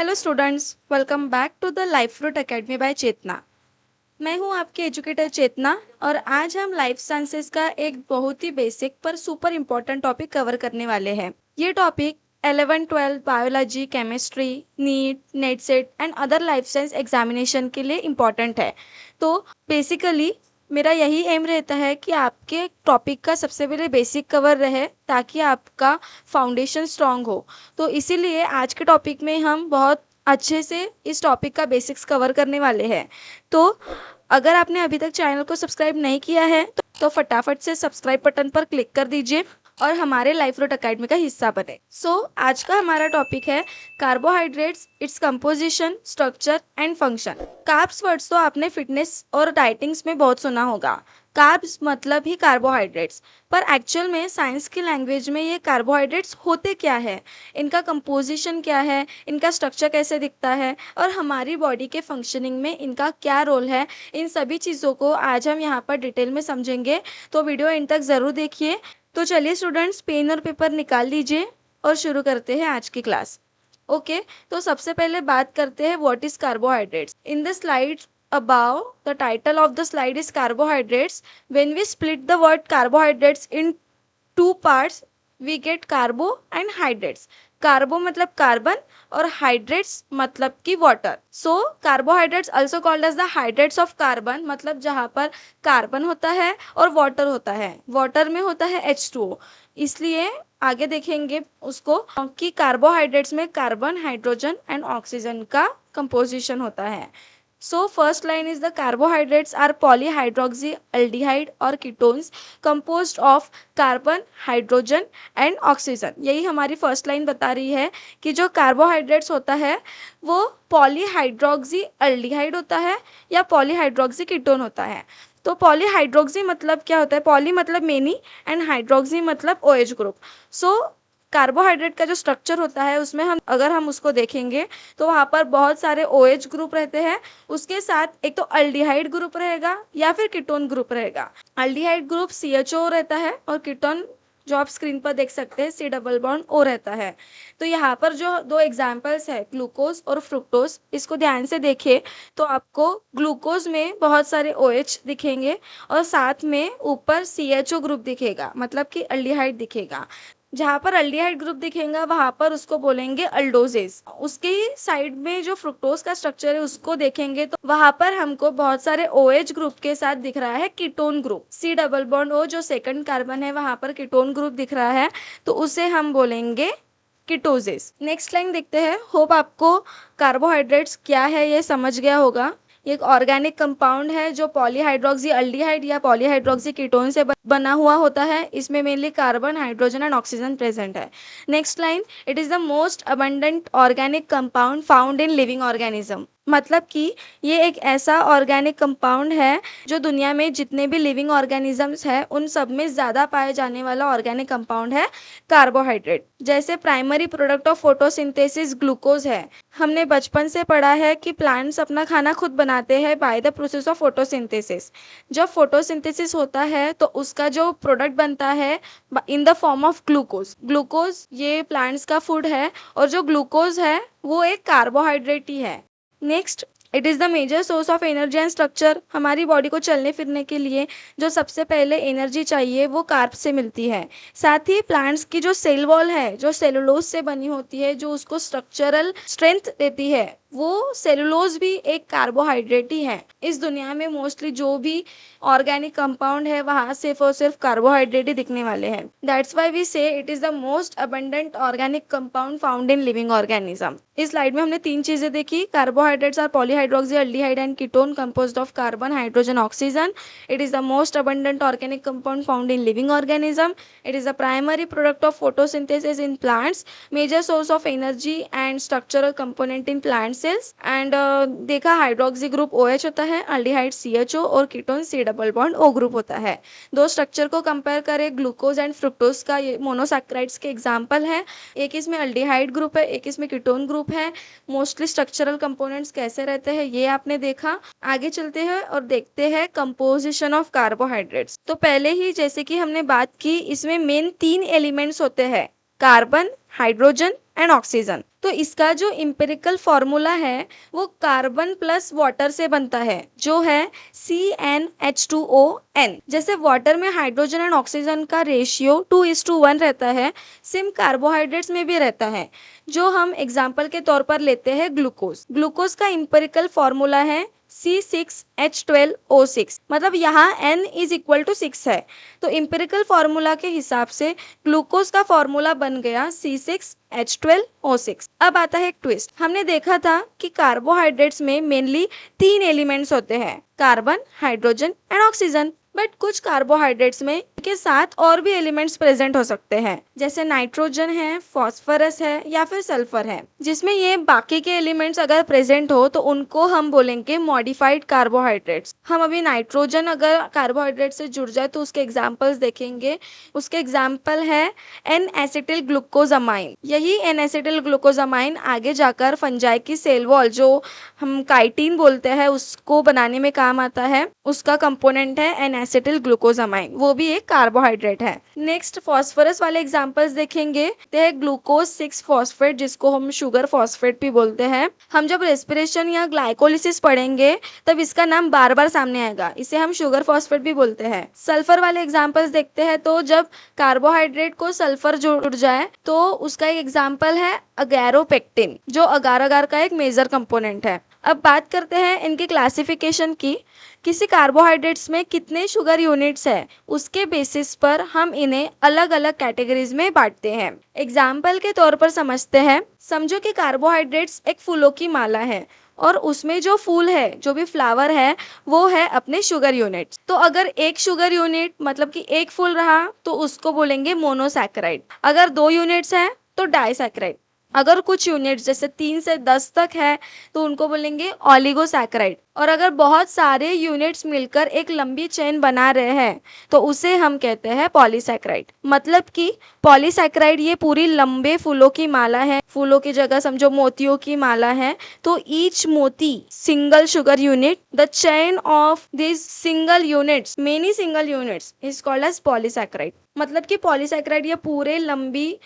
Hello students, welcome back to the life fruit academy by Chetna. मैं हूं आपकी educator चेतना और आज हम लाइफ साइंसेज का एक बहुत ही बेसिक पर सुपर इम्पोर्टेंट टॉपिक कवर करने वाले हैं। ये topic 11 12 biology, chemistry, NEET, NET SET and other life science examination के लिए इम्पोर्टेंट है। तो बेसिकली मेरा यही एम रहता है कि आपके टॉपिक का सबसे पहले बेसिक कवर रहे ताकि आपका फाउंडेशन स्ट्रांग हो। तो इसीलिए आज के टॉपिक में हम बहुत अच्छे से इस टॉपिक का बेसिक्स कवर करने वाले हैं। तो अगर आपने अभी तक चैनल को सब्सक्राइब नहीं किया है तो फटाफट से सब्सक्राइब बटन पर क्लिक कर दीजिए और हमारे लाइफ रूट अकेडमी का हिस्सा बने। आज का हमारा टॉपिक है carbohydrates, its composition, structure and function. Carbs words तो आपने फिटनेस और डाइटिंग्स में बहुत सुना होगा। कार्ब्स मतलब ही कार्बोहाइड्रेट्स, पर एक्चुअल में साइंस की लैंग्वेज में ये कार्बोहाइड्रेट्स होते क्या है, इनका कंपोजिशन क्या है, इनका स्ट्रक्चर कैसे दिखता है और हमारी बॉडी के फंक्शनिंग में इनका क्या रोल है, इन सभी चीज़ों को आज हम यहाँ पर डिटेल में समझेंगे। तो वीडियो एंड तक ज़रूर देखिए। तो चलिए स्टूडेंट्स, पेन और पेपर निकाल लीजिए और शुरू करते हैं आज की क्लास। ओके, तो सबसे पहले बात करते हैं what is carbohydrates. In the slide above, the title of the slide is carbohydrates. When we split the word carbohydrates in two parts, we get carbo and hydrates. Carbo मतलब carbon और hydrates मतलब कि water. So carbohydrates also called as the hydrates of carbon, मतलब जहाँ पर carbon होता है और वाटर होता है। वाटर में होता है H2O, इसलिए आगे देखेंगे उसको कि कार्बोहाइड्रेट्स में कार्बन, हाइड्रोजन एंड ऑक्सीजन का कंपोजिशन होता है। So first line is the carbohydrates are polyhydroxyaldehyde or ketones composed of carbon, hydrogen and oxygen। यही हमारी फर्स्ट लाइन बता रही है कि जो कार्बोहाइड्रेट्स होता है वो पॉलीहाइड्रोक्सी अल्डिहाइड होता है या पॉलीहाइड्रोक्सी कीटोन होता है। तो पॉलीहाइड्रोक्सी मतलब क्या होता है? पॉली मतलब मेनी एंड हाइड्रोक्सी मतलब OH ग्रुप। सो कार्बोहाइड्रेट का जो स्ट्रक्चर होता है उसमें हम उसको देखेंगे तो वहाँ पर बहुत सारे OH ग्रुप रहते हैं। उसके साथ एक तो अल्डिहाइड ग्रुप रहेगा या फिर कीटोन ग्रुप रहेगा। अल्डिहाइड ग्रुप CHO रहता है और कीटोन जो आप स्क्रीन पर देख सकते हैं C+O रहता है। तो यहाँ पर जो दो एग्जाम्पल्स है ग्लूकोज और फ्रुक्टोज, इसको ध्यान से देखिए तो आपको ग्लूकोज में बहुत सारे OH दिखेंगे और साथ में ऊपर CHO ग्रुप दिखेगा, मतलब कि अल्डिहाइड दिखेगा। जहाँ पर अल्डिहाइड ग्रुप दिखेगा वहां पर उसको बोलेंगे अल्डोजेस। उसके ही साइड में जो फ्रुक्टोज का स्ट्रक्चर है उसको देखेंगे तो वहां पर हमको बहुत सारे OH ग्रुप के साथ दिख रहा है कीटोन ग्रुप। C+O जो सेकंड कार्बन है वहां पर कीटोन ग्रुप दिख रहा है तो उसे हम बोलेंगे कीटोजेस। नेक्स्ट लाइन देखते हैं। होप आपको कार्बोहाइड्रेट्स क्या है ये समझ गया होगा। ये एक ऑर्गेनिक कंपाउंड है जो पॉलीहाइड्रोक्सी अल्डिहाइड या पॉलीहाइड्रोक्सी कीटोन से बना हुआ होता है। इसमें mainly carbon, hydrogen and oxygen present है। Next line, it is the most abundant organic compound found in living organism, मतलब कि ये एक ऐसा ऑर्गेनिक कंपाउंड है जो दुनिया में जितने भी लिविंग ऑर्गेनिजम्स है उन सब में ज़्यादा पाए जाने वाला ऑर्गेनिक कंपाउंड है कार्बोहाइड्रेट। जैसे primary product of photosynthesis glucose है। हमने बचपन से पढ़ा है कि प्लांट्स अपना खाना खुद बनाते हैं by the process of photosynthesis. जब फोटोसिंथेसिस होता है तो उसका जो प्रोडक्ट बनता है in the form of glucose. Glucose ये प्लांट्स का फूड है और जो ग्लूकोज है वो एक कार्बोहाइड्रेट ही है। Next, it is the major source of energy and structure. हमारी बॉडी को चलने फिरने के लिए जो सबसे पहले एनर्जी चाहिए वो कार्ब से मिलती है। साथ ही प्लांट्स की जो सेल वॉल है जो सेलुलोज से बनी होती है, जो उसको स्ट्रक्चरल स्ट्रेंथ देती है, वो सेलुलोज भी एक कार्बोहाइड्रेट ही है। इस दुनिया में मोस्टली जो भी ऑर्गेनिक कंपाउंड है वहाँ सिर्फ और सिर्फ कार्बोहाइड्रेट ही दिखने वाले हैं। That's why we say it is the most abundant organic compound found in living organism. इस स्लाइड में हमने तीन चीजें देखी। Carbohydrates are polyhydroxy aldehyde and ketone composed of carbon, hydrogen, oxygen. It is the most abundant organic compound found in living organism. It is the primary product of photosynthesis in plants, major source of energy and structural component in plant cells. And देखा hydroxy group OH होता है, aldehyde CHO और ketone C+O group होता है। दो structure को compare करें, glucose and fructose का, ये मोनोसैकेराइड्स के एग्जांपल है। एक इसमें अल्डिहाइड ग्रुप है, एक इसमें कीटोन ग्रुप है। मोस्टली स्ट्रक्चरल कंपोनेंट्स कैसे रहते हैं ये आपने देखा। आगे चलते हैं और देखते हैं कंपोजिशन ऑफ कार्बोहाइड्रेट्स। तो पहले ही जैसे कि हमने बात की, इसमें मेन तीन एलिमेंट्स होते हैं, कार्बन, हाइड्रोजन एंड ऑक्सीजन। तो इसका जो इम्पेरिकल फॉर्मूला है वो कार्बन प्लस वाटर से बनता है, जो है CnH2ON। जैसे वाटर में हाइड्रोजन एंड ऑक्सीजन का रेशियो 2:1 रहता है, सेम कार्बोहाइड्रेट्स में भी रहता है, जो हम एग्जाम्पल के तौर पर लेते हैं ग्लूकोज। ग्लूकोज का इम्पेरिकल फॉर्मूला है C6H12O6, मतलब यहाँ N इज इक्वल टू 6 है। तो इम्पेरिकल फॉर्मूला के हिसाब से ग्लूकोज का फॉर्मूला बन गया C6H12O6। अब आता है एक ट्विस्ट। हमने देखा था कि कार्बोहाइड्रेट्स में मेनली 3 एलिमेंट्स होते हैं, carbon, hydrogen and oxygen. But कुछ कार्बोहाइड्रेट्स में के साथ और भी एलिमेंट्स प्रेजेंट हो सकते हैं, जैसे नाइट्रोजन है, फास्फोरस है या फिर सल्फर है। जिसमें ये बाकी के एलिमेंट्स अगर प्रेजेंट हो तो उनको हम बोलेंगे मॉडिफाइड कार्बोहाइड्रेट्स। हम अभी नाइट्रोजन अगर कार्बोहाइड्रेट से जुड़ जाए तो उसके एग्जाम्पल्स देखेंगे। उसके एग्जाम्पल है एन एसिटिल ग्लूकोजामाइन। यही एन एसिटिल ग्लूकोजामाइन आगे जाकर फंजाई की सेल वॉल, जो हम काइटिन बोलते हैं, उसको बनाने में काम आता है। उसका कंपोनेंट है एन एसिटिल ग्लूकोजामाइन, वो भी एक कार्बोहाइड्रेट है। नेक्स्ट फॉस्फोरस वाले एग्जांपल्स देखेंगे। ते ग्लूकोज 6 फॉस्फेट, जिसको हम शुगर फॉस्फेट भी बोलते हैं। हम जब रेस्पिरेशन या ग्लाइकोलिसिस पढ़ेंगे तब इसका नाम बार बार सामने आएगा, इसे हम शुगर फॉस्फेट भी बोलते हैं। सल्फर वाले एग्जांपल्स देखते हैं तो जब कार्बोहाइड्रेट को सल्फर जुड़ जाए तो उसका एक एग्जाम्पल है अगैरोपेक्टिन, जो अगार अगार का एक मेजर कंपोनेंट है। अब बात करते हैं इनकी क्लासिफिकेशन की। किसी कार्बोहाइड्रेट्स में कितने शुगर यूनिट्स है, उसके बेसिस पर हम इन्हें अलग अलग कैटेगरीज में बांटते हैं। एग्जाम्पल के तौर पर समझते हैं। समझो कि कार्बोहाइड्रेट्स एक फूलों की माला है और उसमें जो फूल है, जो भी फ्लावर है, वो है अपने शुगर यूनिट। तो अगर एक शुगर यूनिट मतलब कि एक फूल रहा तो उसको बोलेंगे मोनोसैकेराइड। अगर 2 यूनिट्स है तो डाइसैकेराइड। अगर कुछ यूनिट्स जैसे 3 से 10 तक है तो उनको बोलेंगे ऑलिगोसैकेराइड। और अगर बहुत सारे यूनिट्स मिलकर एक लंबी चेन बना रहे हैं तो उसे हम कहते हैं पॉलीसैकेराइड। मतलब कि पॉलीसैकेराइड ये पूरी लंबे फूलों की माला है। फूलों की जगह समझो मोतियों की माला है, तो ईच मोती single sugar unit, the chain of this single units, many single units is called as polysaccharide. मतलब कि पॉलीसैकेराइड ये पूरे लंबी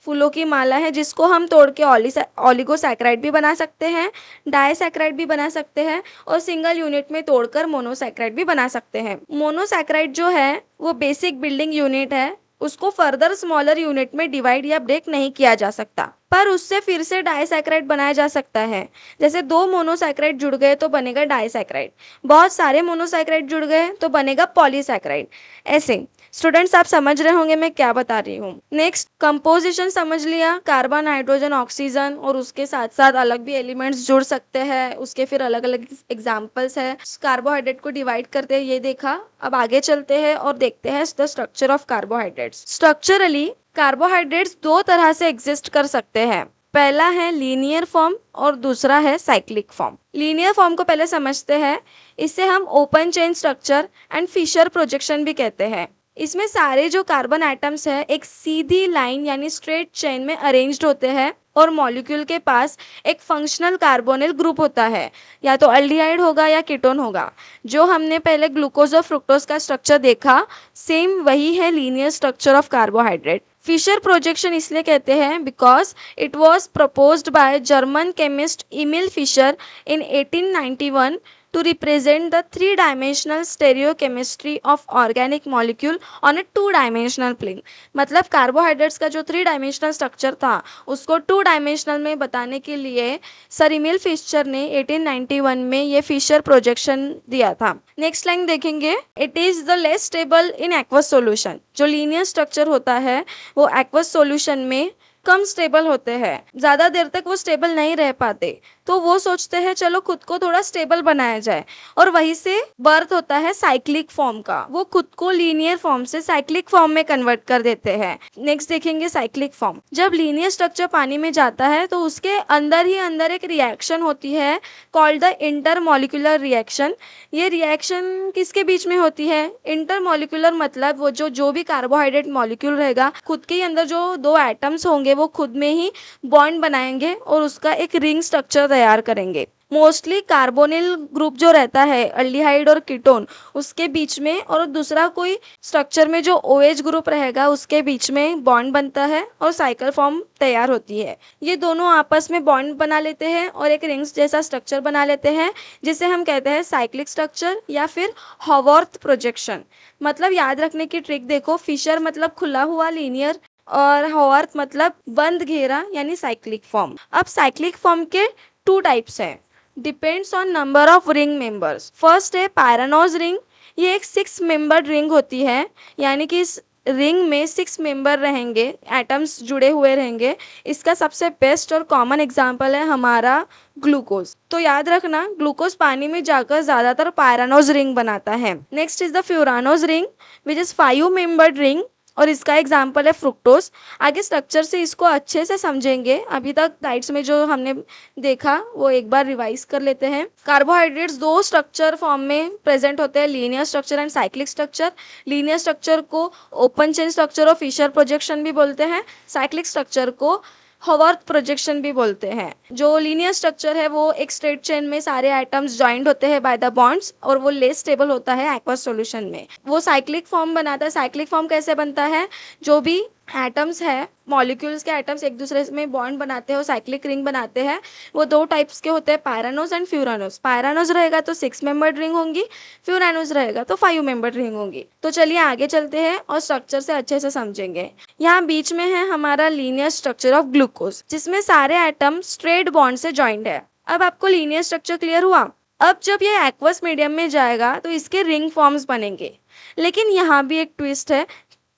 फूलों की माला है, जिसको हम तोड़ के ऑलिगोसैकेराइड भी बना सकते हैं, डाइसैकेराइड भी बना सकते हैं और सिंगल यूनिट में तोड़कर मोनोसैकेराइड भी बना सकते हैं। मोनोसैकेराइड जो है वो बेसिक बिल्डिंग यूनिट है, उसको फर्दर स्मॉलर यूनिट में डिवाइड या ब्रेक नहीं किया जा सकता, पर उससे फिर से डाइसैकेराइड बनाया जा सकता है। जैसे 2 मोनोसैकेराइड जुड़ गए तो बनेगा डाइसैकेराइड, बहुत सारे मोनोसैकेराइड जुड़ गए तो बनेगा पॉलीसैकेराइड। ऐसे स्टूडेंट्स आप समझ रहे होंगे मैं क्या बता रही हूँ। नेक्स्ट कंपोजिशन समझ लिया, कार्बन, हाइड्रोजन, ऑक्सीजन और उसके साथ साथ अलग भी एलिमेंट्स जुड़ सकते हैं, उसके फिर अलग अलग एग्जाम्पल्स है। कार्बोहाइड्रेट को डिवाइड करते हैं ये देखा। अब आगे चलते हैं और देखते हैं the structure of carbohydrates. Structurally carbohydrates 2 तरह से एग्जिस्ट कर सकते हैं। पहला है लीनियर फॉर्म और दूसरा है साइक्लिक फॉर्म। लीनियर फॉर्म को पहले समझते हैं। इसे हम open chain structure and Fischer projection भी कहते हैं। इसमें सारे जो कार्बन एटम्स है एक सीधी लाइन यानी स्ट्रेट चेन में अरेंज्ड होते हैं और मॉलिक्यूल के पास एक फंक्शनल कार्बोनिल ग्रुप होता है, या तो अल्डिहाइड होगा या कीटोन होगा। जो हमने पहले ग्लूकोज और फ्रुक्टोज का स्ट्रक्चर देखा, सेम वही है linear structure of carbohydrate. Fischer projection इसलिए कहते हैं because it was proposed by German chemist Emil Fischer in 1891 to represent the 3-dimensional stereochemistry of organic molecule on a 2-dimensional plane। मतलब carbohydrates का जो 3-dimensional structure था उसको 2-dimensional में बताने के लिए सर इमिल फिशर ने 1891 में ये फिशर प्रोजेक्शन दिया था। नेक्स्ट लाइन देखेंगे, it is the less stable in aqueous solution. जो लीनियर स्ट्रक्चर होता है वो एक्वस सॉल्यूशन में कम स्टेबल होते हैं, ज्यादा देर तक वो स्टेबल नहीं रह पाते, तो वो सोचते हैं चलो खुद को थोड़ा स्टेबल बनाया जाए, और वहीं से बर्थ होता है साइक्लिक फॉर्म का। वो खुद को लीनियर फॉर्म से साइक्लिक फॉर्म में कन्वर्ट कर देते हैं। नेक्स्ट देखेंगे साइक्लिक फॉर्म। जब लीनियर स्ट्रक्चर पानी में जाता है तो उसके अंदर ही अंदर एक रिएक्शन होती है कॉल्ड द इंटरमॉलिक्यूलर रिएक्शन। ये रिएक्शन किसके बीच में होती है? इंटरमॉलिक्यूलर मतलब वो जो भी कार्बोहाइड्रेट मॉलिक्यूल रहेगा, खुद के अंदर जो 2 एटम्स होंगे वो खुद में ही बॉन्ड बनाएंगे और उसका एक रिंग स्ट्रक्चर तैयार करेंगे। मोस्टली कार्बोनिल ग्रुप जो रहता है अल्डिहाइड और कीटोन उसके बीच में, और दूसरा कोई स्ट्रक्चर में जो OH ग्रुप रहेगा उसके बीच में बॉन्ड बनता है और साइकिल फॉर्म तैयार होती है। ये दोनों आपस में बॉन्ड बना लेते हैं और एक रिंग्स जैसा स्ट्रक्चर बना लेते हैं, जिसे हम कहते हैं साइक्लिक स्ट्रक्चर या फिर हॉवर्थ प्रोजेक्शन। मतलब याद रखने की ट्रिक देखो, फिशर मतलब खुला हुआ लीनियर, और हॉवर्थ मतलब बंद घेरा यानी साइक्लिक फॉर्म। अब साइक्लिक फॉर्म के टू टाइप्स हैं, depends on number of ring members. First है पायरानोज रिंग, ये एक 6 मेंबर्ड रिंग होती है, यानी कि इस रिंग में 6 मेंबर रहेंगे, एटम्स जुड़े हुए रहेंगे। इसका सबसे बेस्ट और कॉमन एग्जांपल है हमारा ग्लूकोज। तो याद रखना, ग्लूकोज पानी में जाकर ज्यादातर पायरानोज रिंग बनाता है। Next is the furanose ring which is 5 membered ring, और इसका एग्जाम्पल है फ्रुक्टोज। आगे स्ट्रक्चर से इसको अच्छे से समझेंगे, अभी तक साइड्स में जो हमने देखा वो एक बार रिवाइज कर लेते हैं। कार्बोहाइड्रेट्स दो स्ट्रक्चर फॉर्म में प्रेजेंट होते हैं, linear structure and cyclic structure. Linear structure को ओपन चेन स्ट्रक्चर और फिशर प्रोजेक्शन भी बोलते हैं, साइक्लिक स्ट्रक्चर को हॉवर्थ प्रोजेक्शन भी बोलते हैं। जो लीनियर स्ट्रक्चर है वो एक स्ट्रेट चेन में सारे एटम्स ज्वाइंट होते हैं बाय द बॉन्ड्स, और वो लेस स्टेबल होता है एक्वस सॉल्यूशन में। वो साइक्लिक फॉर्म बनाता है। साइक्लिक फॉर्म कैसे बनता है, जो भी एटम्स है, मॉलिक्यूल्स के एटम्स एक दूसरे में बॉन्ड बनाते हैं और साइक्लिक रिंग बनाते हैं। वो दो टाइप्स के होते हैं, पायरानोज एंड फ्यूरानोज। पायरानोज रहेगा तो 6 मेंबर्ड रिंग होंगी, फ्यूरानोज रहेगा तो 5 मेंबर्ड रिंग होंगी। तो चलिए आगे चलते हैं और स्ट्रक्चर से अच्छे से समझेंगे। यहाँ बीच में है हमारा लीनियर स्ट्रक्चर ऑफ ग्लूकोज, जिसमें सारे एटम स्ट्रेट बॉन्ड से ज्वाइंट है। अब आपको लीनियर स्ट्रक्चर क्लियर हुआ। अब जब ये एक्वस मीडियम में जाएगा तो इसके रिंग फॉर्म्स बनेंगे। लेकिन यहाँ भी एक ट्विस्ट है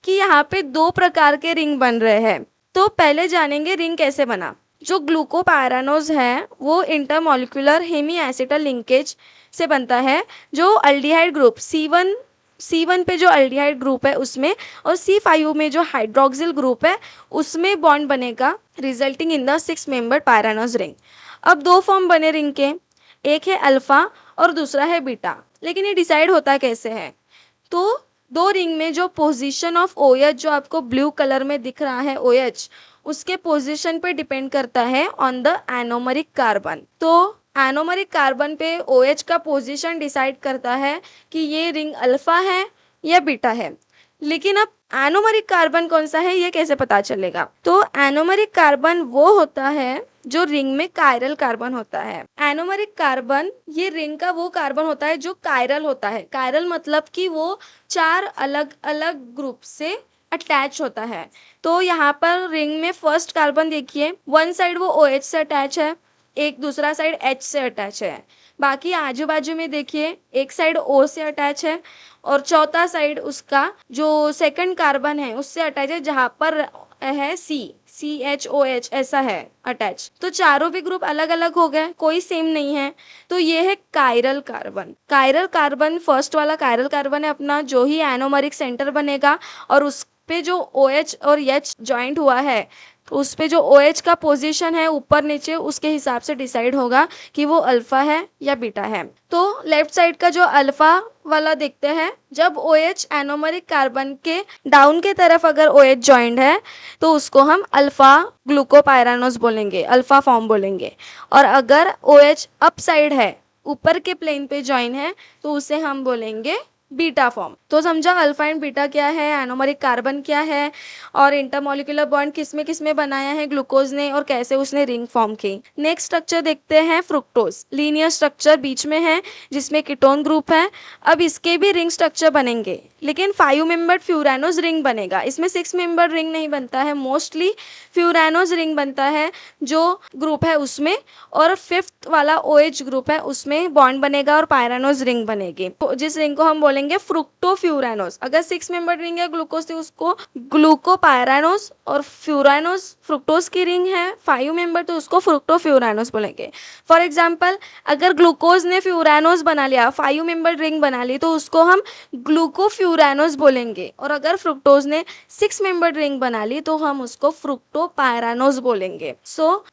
कि यहाँ पे दो प्रकार के रिंग बन रहे हैं। तो पहले जानेंगे रिंग कैसे बना। जो ग्लूकोपायरानोज है वो इंटरमॉलिक्यूलर हेमी एसिटल लिंकेज से बनता है, जो अल्डिहाइड ग्रुप C1 पे जो अल्डिहाइड ग्रुप है उसमें, और C5 में जो हाइड्रोक्सिल ग्रुप है उसमें बॉन्ड बनेगा, resulting in the 6 membered pyranose ring. अब दो फॉर्म बने रिंग के, एक है अल्फा और दूसरा है बीटा। लेकिन ये डिसाइड होता कैसे है, तो दो रिंग में जो पोजीशन ऑफ OH जो आपको ब्लू कलर में दिख रहा है OH, उसके पोजीशन पे डिपेंड करता है ऑन द एनोमरिक कार्बन। तो एनोमरिक कार्बन पे OH का पोजीशन डिसाइड करता है कि ये रिंग अल्फा है या बीटा है। लेकिन अब एनोमरिक कार्बन कौन सा है ये कैसे पता चलेगा, तो एनोमरिक कार्बन वो होता है जो रिंग में कायरल कार्बन होता है। एनोमरिक कार्बन ये रिंग का वो कार्बन होता है जो कायरल होता है। कायरल मतलब कि वो 4 अलग अलग ग्रुप से अटैच होता है। तो यहाँ पर रिंग में फर्स्ट कार्बन देखिए, वन साइड वो OH से अटैच है, एक दूसरा साइड H से अटैच है। बाकी आजू बाजू में देखिए, एक साइड O से अटैच है और चौथा साइड उसका जो सेकंड कार्बन है उससे अटैच है, जहां पर है CHOH ऐसा है अटैच। तो चारों भी ग्रुप अलग अलग हो गए, कोई सेम नहीं है। तो ये है chiral carbon. Chiral carbon first वाला कायरल कार्बन है अपना, जो ही एनोमरिक सेंटर बनेगा और उस पे जो OH और H ज्वाइंट हुआ है, तो उस पे जो OH का पोजीशन है ऊपर नीचे उसके हिसाब से डिसाइड होगा कि वो अल्फा है या बीटा है। तो लेफ्ट साइड का जो अल्फा वाला देखते हैं, जब OH एनोमरिक कार्बन के डाउन के तरफ अगर OH ज्वाइंट है तो उसको हम अल्फा ग्लूकोपायरानोज बोलेंगे, अल्फा फॉर्म बोलेंगे। और अगर OH अप साइड है, ऊपर के प्लेन पे ज्वाइन है, तो उसे हम बोलेंगे बीटा फॉर्म। तो समझा अल्फा एंड बीटा क्या है, एनोमरिक कार्बन क्या है, और इंटरमॉलिक्यूलर बॉन्ड किस में बनाया है ग्लूकोज ने, और कैसे उसने रिंग फॉर्म की। नेक्स्ट स्ट्रक्चर देखते हैं फ्रुक्टोज। लीनियर स्ट्रक्चर बीच में है जिसमें कीटोन ग्रुप है। अब इसके भी रिंग स्ट्रक्चर बनेंगे, लेकिन 5 मेंबर्ड फ्यूरानोज रिंग बनेगा। इसमें 6 मेंबर्ड रिंग नहीं बनता है, मोस्टली फ्यूरानोज रिंग बनता है जो ग्रुप है उसमें, और फिफ्थ वाला OH ग्रुप है उसमें बॉन्ड बनेगा और पायरानोज रिंग बनेगी। तो जिस रिंग को हम बोलेंगे फ्रुक्टोफ्यूरानोज। अगर 6 मेंबर्ड रिंग है ग्लूकोज तो उसको ग्लूकोपायरानोज, और फ्यूरानोज फ्रुक्टोज की रिंग है 5 मेंबर तो उसको फ्रुक्टोफ्यूरानोज बोलेंगे। फॉर एग्जाम्पल, अगर ग्लूकोज ने फ्यूरानोज बना लिया, 5 मेंबर्ड रिंग बना ली, तो उसको हम ग्लूकोफ्यूरानोज बोलेंगे। और अगर फ्रुक्टोज ने 6 मेंबर्ड रिंग बना ली तो हम उसको फ्रुक्टोपायरानोज बोलेंगे।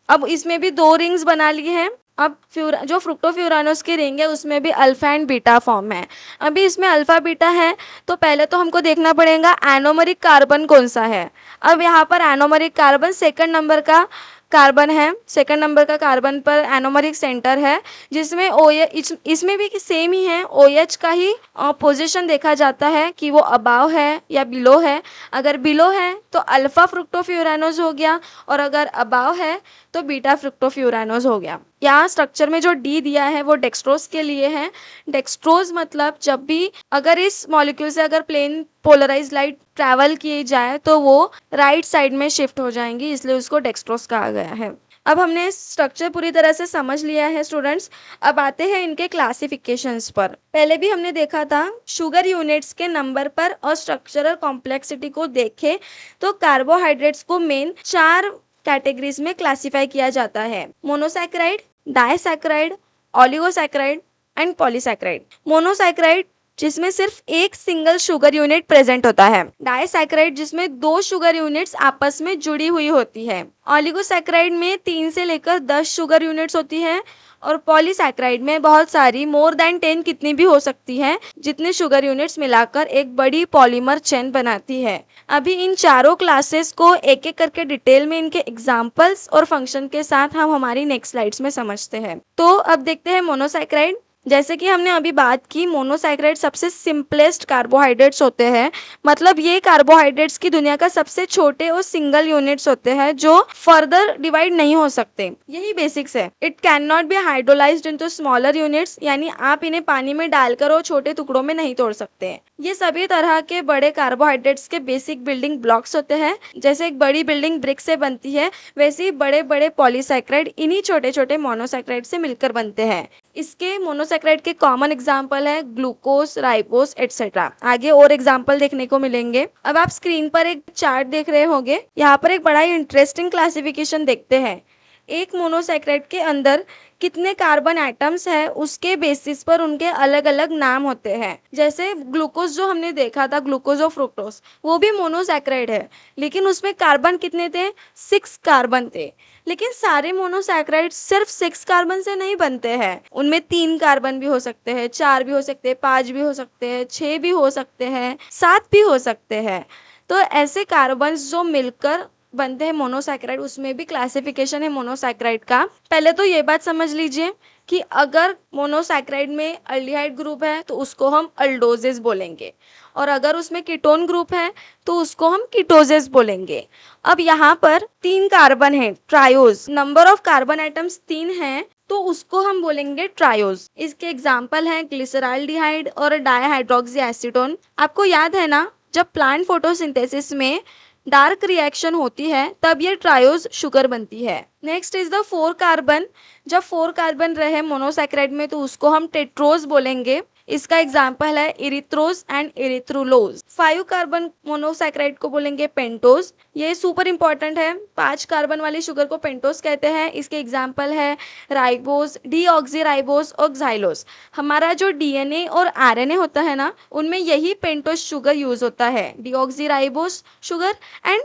अब इसमें भी दो रिंग्स बना ली है। अब जो फ्रुक्टोफ्यूरानोज की रिंग है उसमें भी अल्फा एंड बीटा फॉर्म है। अभी इसमें अल्फा बीटा है, तो पहले तो हमको देखना पड़ेगा एनोमरिक कार्बन कौन सा है। अब यहाँ पर एनोमरिक कार्बन सेकंड नंबर का कार्बन है, सेकंड नंबर का कार्बन पर एनोमरिक सेंटर है, जिसमें OH इसमें भी सेम ही है, OH का ही पोजीशन देखा जाता है कि वो अबाव है या बिलो है। अगर बिलो है तो अल्फा फ्रुक्टोफ्यूरानोज हो गया, और अगर अबाव है तो बीटा फ्रुक्टोफ्यूरानोज हो गया। यहाँ स्ट्रक्चर में जो डी दिया है वो डेक्सट्रोज के लिए है। डेक्सट्रोज मतलब जब भी अगर इस मॉलिक्यूल से अगर प्लेन पोलराइज लाइट ट्रैवल की जाए तो वो राइट साइड में शिफ्ट हो जाएंगी, इसलिए उसको डेक्सट्रोज कहा गया है। अब हमने स्ट्रक्चर पूरी तरह से समझ लिया है स्टूडेंट्स। अब आते हैं इनके क्लासिफिकेशंस पर। पहले भी हमने देखा था शुगर यूनिट्स के नंबर पर और स्ट्रक्चरल कॉम्प्लेक्सिटी को देखे तो कार्बोहाइड्रेट्स को मेन 4 कैटेगरीज में क्लासिफाई किया जाता है: monosaccharide, disaccharide, oligosaccharide and polysaccharide. Monosaccharide जिसमें सिर्फ एक सिंगल शुगर यूनिट प्रेजेंट होता है, डाइसैकेराइड जिसमें 2 शुगर यूनिट्स आपस में जुड़ी हुई होती है, ओलिगोसैकेराइड में 3 से लेकर 10 शुगर यूनिट्स होती है, और पॉलीसैकेराइड में बहुत सारी मोर देन 10 कितनी भी हो सकती है, जितने शुगर यूनिट्स मिलाकर एक बड़ी पॉलीमर चेन बनाती है। अभी इन चारों क्लासेस को एक एक करके डिटेल में इनके एग्जाम्पल्स और फंक्शन के साथ हम हमारी नेक्स्ट स्लाइड्स में समझते हैं। तो अब देखते हैं मोनोसैकेराइड। जैसे कि हमने अभी बात की, मोनोसैकेराइड सबसे सिंपलेस्ट कार्बोहाइड्रेट्स होते हैं, मतलब ये कार्बोहाइड्रेट्स की दुनिया का सबसे छोटे और सिंगल यूनिट्स होते हैं जो फर्दर डिवाइड नहीं हो सकते। यही बेसिक्स है। It can not be hydrolysed into smaller units, यानी आप इन्हें पानी में डालकर और छोटे टुकड़ों में नहीं तोड़ सकते हैं। ये सभी तरह के बड़े कार्बोहाइड्रेट्स के बेसिक बिल्डिंग ब्लॉक्स होते हैं। जैसे एक बड़ी बिल्डिंग ब्रिक से बनती है, वैसे ही बड़े बड़े पॉलीसैकेराइड इन्हीं छोटे छोटे मोनोसैकेराइड से मिलकर बनते हैं। इसके मोनोसैकेराइड के कॉमन एग्जाम्पल है ग्लूकोज, राइबोस एटसेट्रा। आगे और एग्जाम्पल देखने को मिलेंगे। अब आप स्क्रीन पर एक चार्ट देख रहे होंगे, यहाँ पर एक बड़ा ही इंटरेस्टिंग क्लासिफिकेशन देखते हैं। एक मोनोसैकेराइड के अंदर कितने कार्बन एटम्स है उसके बेसिस पर उनके अलग अलग नाम होते हैं। जैसे ग्लूकोज जो हमने देखा था, ग्लूकोज और फ्रुक्टोज, वो भी मोनोसैकेराइड है, लेकिन उसमें कार्बन कितने थे? 6 कार्बन थे। लेकिन सारे मोनोसैकेराइड सिर्फ 6 कार्बन से नहीं बनते हैं, उनमें 3 कार्बन भी हो सकते हैं, 4 भी हो सकते हैं, 5 भी हो सकते हैं, 6 भी हो सकते हैं, 7 भी हो सकते हैं। तो ऐसे कार्बन जो मिलकर बनते हैं मोनोसैकेराइड, उसमें भी क्लासिफिकेशन है मोनोसैकेराइड का। पहले तो ये बात समझ लीजिए कि अगर मोनोसैकेराइड में अल्डिहाइड ग्रुप है तो उसको हम अल्डोजेस बोलेंगे, और अगर उसमें कीटोन ग्रुप है तो उसको हम कीटोजेस बोलेंगे। अब यहाँ पर 3 कार्बन है, triose, number of carbon atoms 3 हैं, तो उसको हम बोलेंगे ट्रायोज। इसके एग्जाम्पल हैं ग्लिसरॉल्डिहाइड और डायहाइड्रोक्सी एसीटोन। आपको याद है ना, जब प्लांट फोटोसिंथेसिस में डार्क रिएक्शन होती है तब ये ट्रायोज शुगर बनती है। Next is the 4 carbon. जब 4 कार्बन रहे मोनोसैकेराइड में तो उसको हम टेट्रोज बोलेंगे। इसका एग्जाम्पल है इरिथ्रोज एंड इरिथ्रुलोज। 5 कार्बन मोनोसैकेराइड को बोलेंगे पेंटोज। ये सुपर इंपॉर्टेंट है, 5 कार्बन वाली शुगर को पेंटोज कहते हैं। इसके एग्जाम्पल है राइबोज, डीऑक्सीराइबोज और xylose। हमारा जो डीएनए और आरएनए होता है ना, उनमें यही पेंटोज शुगर यूज होता है, deoxyribose sugar and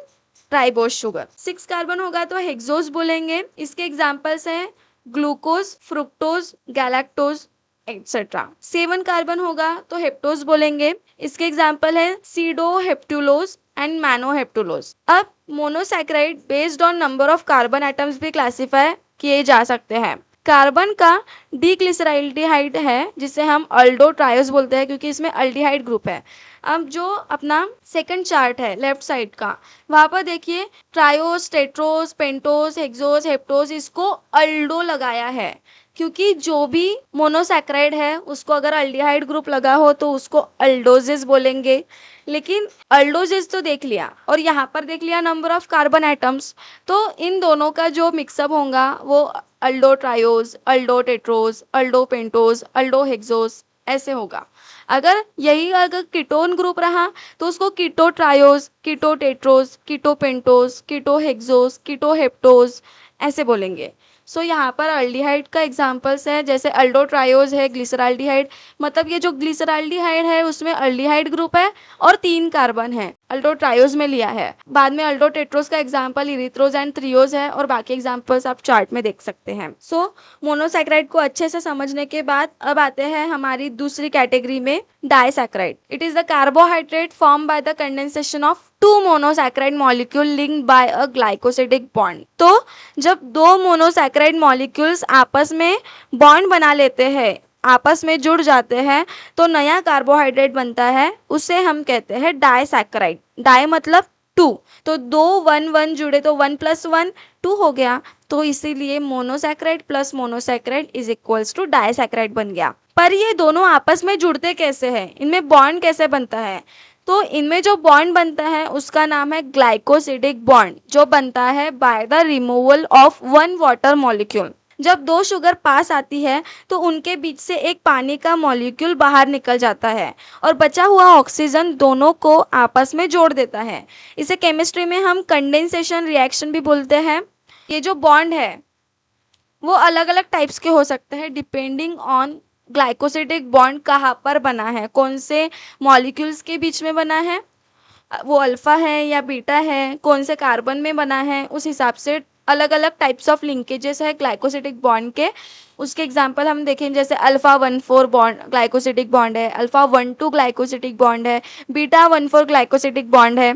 ribose sugar. 6 carbon होगा तो हेक्सोज बोलेंगे। इसके एग्जाम्पल्स हैं glucose, fructose, galactose etcetera. 7 carbon होगा तो हेप्टोज बोलेंगे। इसके एग्जाम्पल है सीडोहेप्टुलोज एंड मैनोहेप्टुलोज। अब monosaccharide based on number of carbon atoms भी क्लासिफाई किए जा सकते हैं। कार्बन का डीग्लिसराइल्डिहाइड है जिसे हम अल्डो ट्रायोस बोलते हैं, क्योंकि इसमें अल्डिहाइड ग्रुप है। अब जो अपना सेकंड चार्ट है लेफ्ट साइड का, वहां पर देखिए ट्रायोस, टेट्रोस, पेंटोस, हेक्सोस, हेप्टोस, इसको अल्डो लगाया है, क्योंकि जो भी मोनोसैकेराइड है उसको अगर अल्डिहाइड ग्रुप लगा हो तो उसको अल्डोजेस बोलेंगे। लेकिन अल्डोजेस तो देख लिया और यहाँ पर देख लिया नंबर ऑफ कार्बन एटम्स, तो इन दोनों का जो मिक्सअप होगा वो अल्डो ट्रायोस, अल्डो टेट्रोस, अल्डो पेंटोस, अल्डो हेक्सोस ऐसे होगा। अगर कीटोन ग्रुप रहा तो उसको कीटो ट्रायोस, कीटो टेट्रोस, कीटो पेंटोस, कीटो हेक्सोस, कीटो हेप्टोस ऐसे बोलेंगे। सो यहाँ पर अल्डिहाइड का एग्जाम्पल्स है, जैसे अल्डो ट्रायोज है, ग्लिसरॉल्डिहाइड, मतलब ये जो ग्लिसरॉल्डिहाइड है उसमें अल्डिहाइड ग्रुप है और 3 कार्बन है, अल्डो ट्रायोज में लिया है। बाद में अल्डो टेट्रोस का एग्जाम्पल इरिथ्रोज एंड थ्रियोज है, और बाकी एग्जाम्पल्स आप चार्ट में देख सकते हैं। सो मोनोसैकेराइड को अच्छे से समझने के बाद अब आते हैं हमारी दूसरी कैटेगरी में, disaccharide. It is the carbohydrate form by the condensation of two monosaccharide molecule linked by a glycosidic bond. तो जब दो मोनोसैकेराइड मॉलिक्यूल्स आपस में बॉन्ड बना लेते हैं, आपस में जुड़ जाते हैं, तो नया कार्बोहाइड्रेट बनता है, उसे हम कहते हैं डाइसैकेराइड। डाई मतलब टू, तो दो वन वन जुड़े तो वन प्लस वन टू हो गया, तो इसीलिए monosaccharide plus monosaccharide is equals to disaccharide बन गया। पर ये दोनों आपस में जुड़ते कैसे हैं, इनमें बॉन्ड कैसे बनता है? तो इनमें जो बॉन्ड बनता है उसका नाम है ग्लाइकोसिडिक बॉन्ड, जो बनता है by the removal of one water molecule. जब दो शुगर पास आती है तो उनके बीच से एक पानी का मॉलिक्यूल बाहर निकल जाता है और बचा हुआ ऑक्सीजन दोनों को आपस में जोड़ देता है। इसे केमिस्ट्री में हम कंडेंसेशन रिएक्शन भी बोलते हैं। ये जो बॉन्ड है वो अलग अलग टाइप्स के हो सकते हैं डिपेंडिंग ऑन ग्लाइकोसिडिक बॉन्ड कहाँ पर बना है, कौन से मॉलिक्यूल्स के बीच में बना है, वो अल्फा है या बीटा है, कौन से कार्बन में बना है, उस हिसाब से अलग अलग टाइप्स ऑफ लिंकेजेस है ग्लाइकोसिडिक बॉन्ड के। उसके एग्जांपल हम देखें, जैसे अल्फा 1,4 बॉन्ड ग्लाइकोसिडिक बॉन्ड है, अल्फा 1,2 ग्लाइकोसिडिक बॉन्ड है, बीटा 1,4 ग्लाइकोसिडिक बॉन्ड है।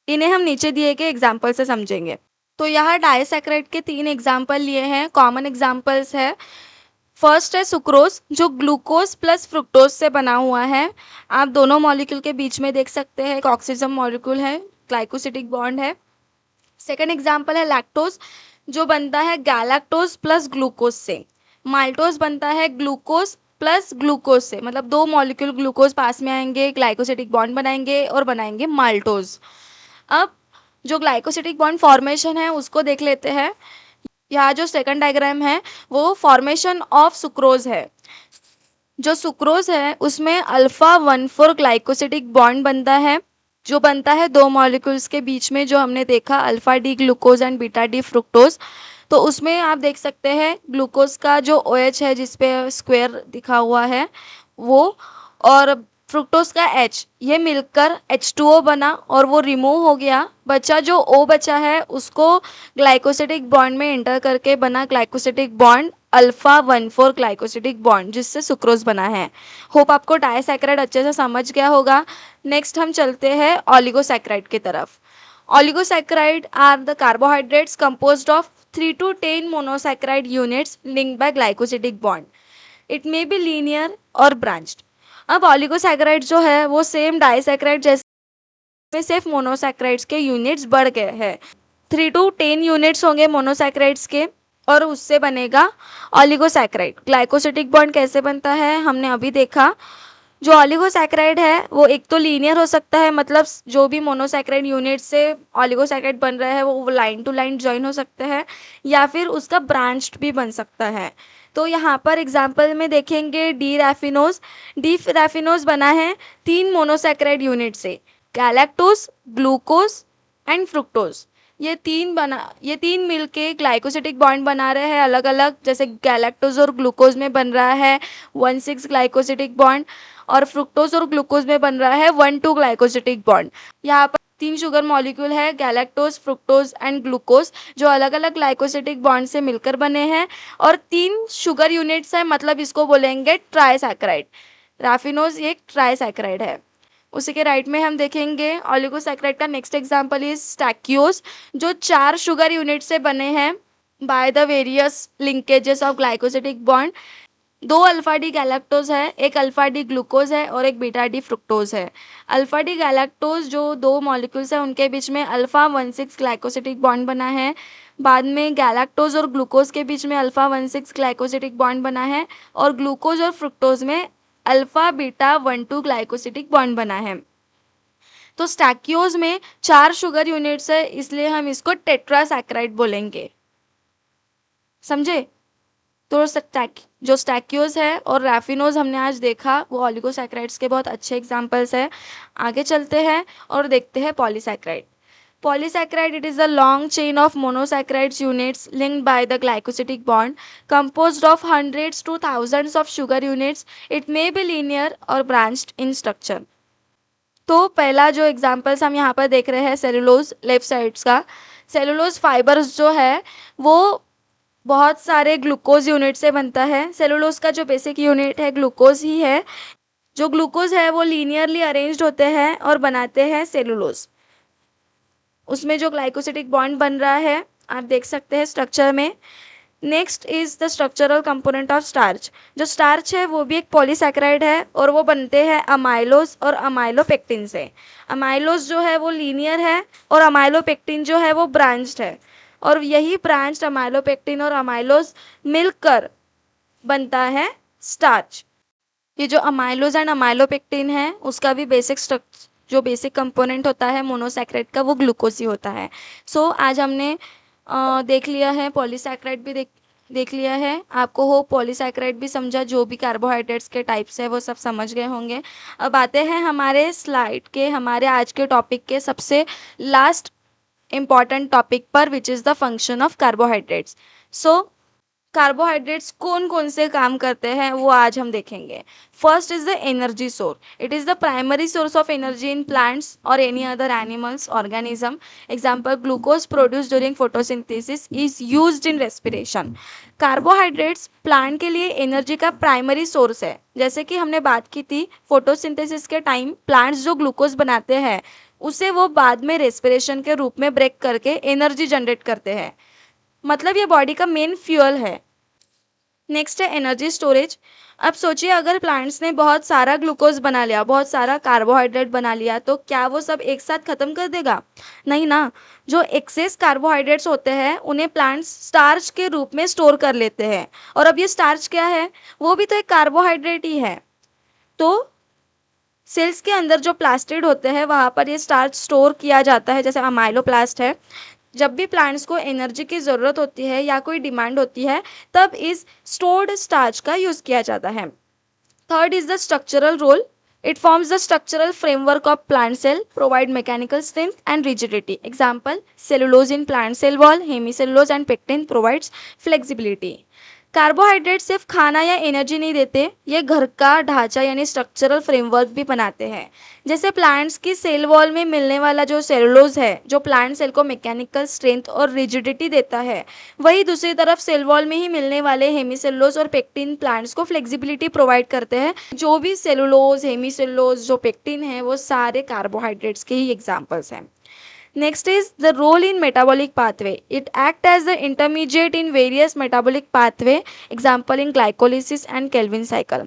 इन्हें हम नीचे दिए गए एग्जाम्पल से समझेंगे। तो यहाँ डाइसैकेराइड के 3 एग्जाम्पल लिए हैं, कॉमन एग्जाम्पल्स है। फर्स्ट है सुक्रोज, जो ग्लूकोज प्लस फ्रुक्टोज से बना हुआ है। आप दोनों मॉलिक्यूल के बीच में देख सकते हैं एक ऑक्सीजन मॉलिक्यूल है, ग्लाइकोसिडिक बॉन्ड है। सेकंड एग्जाम्पल है लैक्टोज, जो बनता है गैलेक्टोज प्लस ग्लूकोज से। माल्टोज बनता है ग्लूकोज प्लस ग्लूकोज से, मतलब दो मॉलिक्यूल ग्लूकोज पास में आएंगे, ग्लाइकोसिडिक बॉन्ड बनाएंगे और बनाएंगे माल्टोज। अब जो ग्लाइकोसिडिक बॉन्ड फॉर्मेशन है उसको देख लेते हैं। यहाँ जो सेकंड डायग्राम है वो फॉर्मेशन ऑफ सुक्रोज है। जो सुक्रोज है उसमें अल्फा 1,4 ग्लाइकोसिडिक बॉन्ड बनता है, जो बनता है दो मॉलिक्यूल्स के बीच में, जो हमने देखा alpha D glucose and beta D fructose. तो उसमें आप देख सकते हैं ग्लूकोज का जो OH है जिसपे स्क्वायर दिखा हुआ है वो, और फ्रुक्टोज का H, ये मिलकर H2O बना और वो रिमूव हो गया। बचा जो O बचा है उसको ग्लाइकोसिडिक बॉन्ड में एंटर करके बना glycosidic bond alpha 1,4 glycosidic bond, जिससे सुक्रोज बना है। होप आपको डाइसैकेराइड अच्छे से समझ गया होगा। नेक्स्ट हम चलते हैं ऑलिगोसैकेराइड की तरफ। Oligosaccharide are the carbohydrates composed of 3 to 10 monosaccharide units linked by glycosidic bond. It may be linear और ब्रांच्ड। अब ऑलिगोसैकेराइड जो है वो सेम डाइसैकेराइड जैसे में सिर्फ मोनोसैकेराइड्स के यूनिट्स बढ़ गए हैं। 3 to 10 यूनिट्स होंगे मोनोसैकेराइड्स के और उससे बनेगा ऑलिगोसैकेराइड। ग्लाइकोसिडिक बॉन्ड कैसे बनता है हमने अभी देखा। जो ऑलिगोसैकेराइड है वो एक तो लीनियर हो सकता है, मतलब जो भी मोनोसैकेराइड यूनिट से ऑलिगोसैकेराइड बन रहा है वो लाइन टू लाइन ज्वाइन हो सकते हैं, या फिर उसका ब्रांच्ड भी बन सकता है। तो यहाँ पर एग्जाम्पल में देखेंगे डी रैफिनोज। डी रैफिनोज बना है 3 मोनोसैकेराइड यूनिट से, गैलेक्टोज, ग्लूकोज एंड फ्रुक्टोज। ये तीन मिलके ग्लाइकोसिडिक बॉन्ड बना रहे हैं अलग अलग, जैसे गैलेक्टोज और ग्लूकोज में बन रहा है 1,6 ग्लाइकोसिडिक बॉन्ड, और फ्रुक्टोज और ग्लूकोज में बन रहा है 1,2 ग्लाइकोसिडिक बॉन्ड। यहाँ पर 3 शुगर मॉलिक्यूल है, गैलेक्टोज, फ्रुक्टोज एंड ग्लूकोज, जो अलग अलग ग्लाइकोसिडिक बॉन्ड से मिलकर बने हैं, और 3 शुगर यूनिट्स है, मतलब इसको बोलेंगे ट्राइसैकेराइड। रैफिनोज एक ट्राइसैकेराइड है। उसी के राइट में हम देखेंगे ऑलिगोसैकेराइड का नेक्स्ट एग्जांपल इज स्टैक्यूज, जो 4 शुगर यूनिट से बने हैं by the various linkages of glycosidic bond. 2 alpha D galactose है, एक अल्फा डी ग्लूकोज है और एक बीटा डी फ्रुक्टोज है। अल्फा डी गैलेक्टोज जो 2 मॉलिक्यूल्स है उनके बीच में अल्फा 1,6 ग्लाइकोसिडिक बॉन्ड बना है। बाद में गैलेक्टोज और ग्लूकोज के बीच में अल्फा 1,6 ग्लाइकोसिडिक बॉन्ड बना है, और ग्लूकोज और फ्रुक्टोज में अल्फा बीटा 1,2 ग्लाइकोसिडिक बॉन्ड बना है। तो स्टैक्यूज में 4 शुगर यूनिट्स है, इसलिए हम इसको टेट्रासैकेराइड बोलेंगे। समझे? तो जो स्टैक्यूज है और रैफिनोज हमने आज देखा वो ऑलिगोसैकेराइड्स के बहुत अच्छे एग्जांपल्स है। आगे चलते हैं और देखते हैं polysaccharide. Polysaccharide, it is a long chain of monosaccharides units linked by the glycosidic bond, composed of hundreds to thousands of sugar units. It may be linear or branched in structure. तो पहला जो examples हम यहाँ पर देख रहे हैं cellulose, left sides का सेलुलोज फाइबर्स जो है वो बहुत सारे ग्लूकोज यूनिट से बनता है। सेलुलोज का जो बेसिक यूनिट है ग्लूकोज ही है। जो ग्लूकोज है वो लीनियरली अरेंज्ड होते हैं और बनाते हैं सेलुलोज। उसमें जो ग्लाइकोसिडिक बॉन्ड बन रहा है आप देख सकते हैं स्ट्रक्चर में। Next is the structural component of starch. जो स्टार्च है वो भी एक पॉलीसैकेराइड है और वो बनते हैं अमाइलोज और अमाइलोपेक्टिन से। अमाइलोज जो है वो लीनियर है और अमाइलोपेक्टिन जो है वो ब्रांच्ड है, और यही ब्रांच्ड अमाइलोपेक्टिन और अमाइलोज मिलकर बनता है स्टार्च। ये जो अमाइलोज एंड अमाइलोपेक्टिन है उसका भी बेसिक स्ट्रक्चर, जो बेसिक कंपोनेंट होता है मोनोसैकेराइड का, वो ग्लूकोज ही होता है। सो आज हमने देख लिया है, पॉलीसैकेराइड भी देख लिया है। आपको हो पॉलीसैकेराइड भी समझा, जो भी कार्बोहाइड्रेट्स के टाइप्स है वो सब समझ गए होंगे। अब आते हैं हमारे स्लाइड के, हमारे आज के टॉपिक के सबसे लास्ट इम्पॉर्टेंट टॉपिक पर, which is the function of carbohydrates. So carbohydrates कौन कौन से काम करते हैं वो आज हम देखेंगे। First is the energy source. It is the primary source of energy in plants और any other animals organism. Example, glucose produce during photosynthesis is used in respiration. Carbohydrates plant के लिए एनर्जी का प्राइमरी सोर्स है। जैसे कि हमने बात की थी, फोटोसिंथेसिस के टाइम प्लांट्स जो ग्लूकोज बनाते हैं उसे वो बाद में रेस्पिरेशन के रूप में ब्रेक करके एनर्जी जनरेट करते हैं, मतलब ये बॉडी का मेन फ्यूल है। नेक्स्ट है एनर्जी स्टोरेज। अब सोचिए अगर प्लांट्स ने बहुत सारा ग्लूकोज बना लिया, बहुत सारा कार्बोहाइड्रेट बना लिया, तो क्या वो सब एक साथ खत्म कर देगा? नहीं ना। जो एक्सेस कार्बोहाइड्रेट्स होते हैं उन्हें प्लांट्स स्टार्च के रूप में स्टोर कर लेते हैं। और अब ये स्टार्च क्या है? वो भी तो एक कार्बोहाइड्रेट ही है। तो सेल्स के अंदर जो प्लास्टिड होते हैं वहाँ पर ये स्टार्च स्टोर किया जाता है, जैसे अमाइलोप्लास्ट है। जब भी प्लांट्स को एनर्जी की ज़रूरत होती है या कोई डिमांड होती है तब इस स्टोर्ड स्टार्च का यूज़ किया जाता है। Third is the structural role. It forms the structural framework of plant cell, provide mechanical strength and rigidity. Example, cellulose in plant cell wall, hemicellulose and pectin provides flexibility. Carbohydrate सिर्फ खाना या energy नहीं देते, ये घर का ढांचा यानी स्ट्रक्चरल फ्रेमवर्क भी बनाते हैं। जैसे प्लांट्स की सेल वॉल में मिलने वाला जो सेलुलोज है जो प्लांट सेल को मैकेनिकल स्ट्रेंथ और रिजिडिटी देता है, वही दूसरी तरफ सेल वॉल में ही मिलने वाले हेमीसेलुलोज और पेक्टिन प्लांट्स को फ्लेक्सिबिलिटी प्रोवाइड करते हैं। जो भी सेलुलोज, हेमीसेलुलोज, जो पेक्टिन है, वो सारे कार्बोहाइड्रेट्स के ही एग्जाम्पल्स हैं। Next is the role in metabolic pathway. It acts as the intermediate in various metabolic pathway, example in glycolysis and Calvin cycle.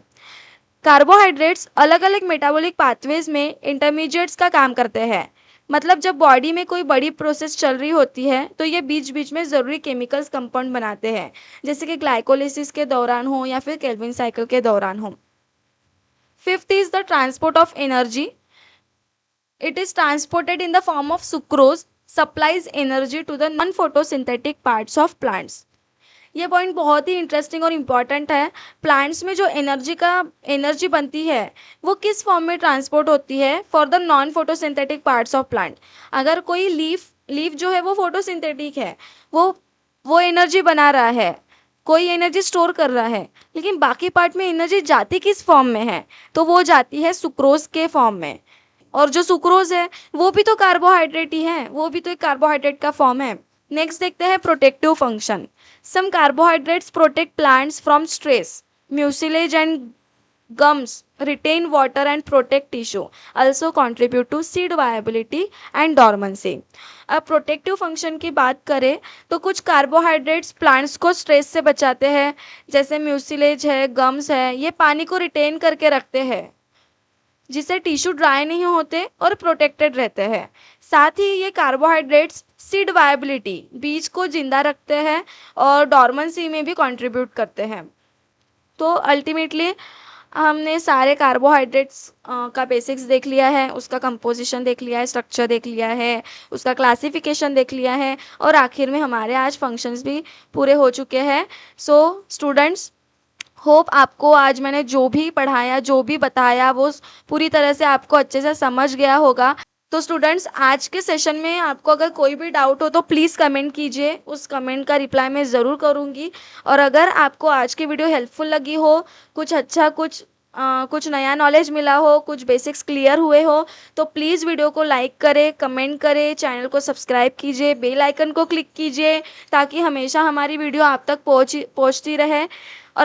Carbohydrates अलग अलग मेटाबॉलिक पाथवेज में इंटरमीडिएट्स का काम करते हैं। मतलब जब बॉडी में कोई बड़ी प्रोसेस चल रही होती है तो ये बीच बीच में ज़रूरी केमिकल्स कंपाउंड बनाते हैं, जैसे कि ग्लाइकोलिसिस के दौरान हो या फिर केल्विन साइकिल के दौरान हो। Fifth is the transport of energy. It is transported in the form of sucrose, supplies energy to the non-photosynthetic parts of plants. ये पॉइंट बहुत ही इंटरेस्टिंग और इम्पॉर्टेंट है। प्लांट्स में जो एनर्जी बनती है वो किस फॉर्म में ट्रांसपोर्ट होती है? For the non photosynthetic parts of plant. अगर कोई लीफ जो है वो फोटोसिंथेटिक है, वो एनर्जी बना रहा है, कोई एनर्जी स्टोर कर रहा है, लेकिन बाकी पार्ट में एनर्जी जाती किस फॉर्म में है? तो वो जाती है सुक्रोज के फॉर्म में। और जो सुक्रोज है वो भी तो कार्बोहाइड्रेट ही है, वो भी तो एक कार्बोहाइड्रेट का फॉर्म है। नेक्स्ट देखते हैं protective function. Some carbohydrates protect plants from stress. Mucilage and gums retain water and protect tissue, also contribute to seed viability and dormancy. अब प्रोटेक्टिव फंक्शन की बात करें तो कुछ कार्बोहाइड्रेट्स प्लांट्स को स्ट्रेस से बचाते हैं, जैसे म्यूसिलेज है, गम्स है, ये पानी को रिटेन करके रखते हैं जिससे टिश्यू ड्राई नहीं होते और प्रोटेक्टेड रहते हैं। साथ ही ये कार्बोहाइड्रेट्स सीड वायबिलिटी, बीज को जिंदा रखते हैं और डॉर्मेंसी में भी कंट्रीब्यूट करते हैं। तो अल्टीमेटली हमने सारे कार्बोहाइड्रेट्स का बेसिक्स देख लिया है, उसका कंपोजिशन देख लिया है, स्ट्रक्चर देख लिया है, उसका क्लासिफिकेशन देख लिया है, और आखिर में हमारे आज फंक्शंस भी पूरे हो चुके हैं। सो स्टूडेंट्स, होप आपको आज मैंने जो भी पढ़ाया, जो भी बताया, वो पूरी तरह से आपको अच्छे से समझ गया होगा। तो स्टूडेंट्स, आज के सेशन में आपको अगर कोई भी डाउट हो तो प्लीज़ कमेंट कीजिए, उस कमेंट का रिप्लाई मैं ज़रूर करूँगी। और अगर आपको आज की वीडियो हेल्पफुल लगी हो, कुछ अच्छा, कुछ नया नॉलेज मिला हो, कुछ बेसिक्स क्लियर हुए हो, तो प्लीज़ वीडियो को लाइक करें, कमेंट करें, चैनल को सब्सक्राइब कीजिए, बेल आइकन को क्लिक कीजिए ताकि हमेशा हमारी वीडियो आप तक पहुँचती रहे। और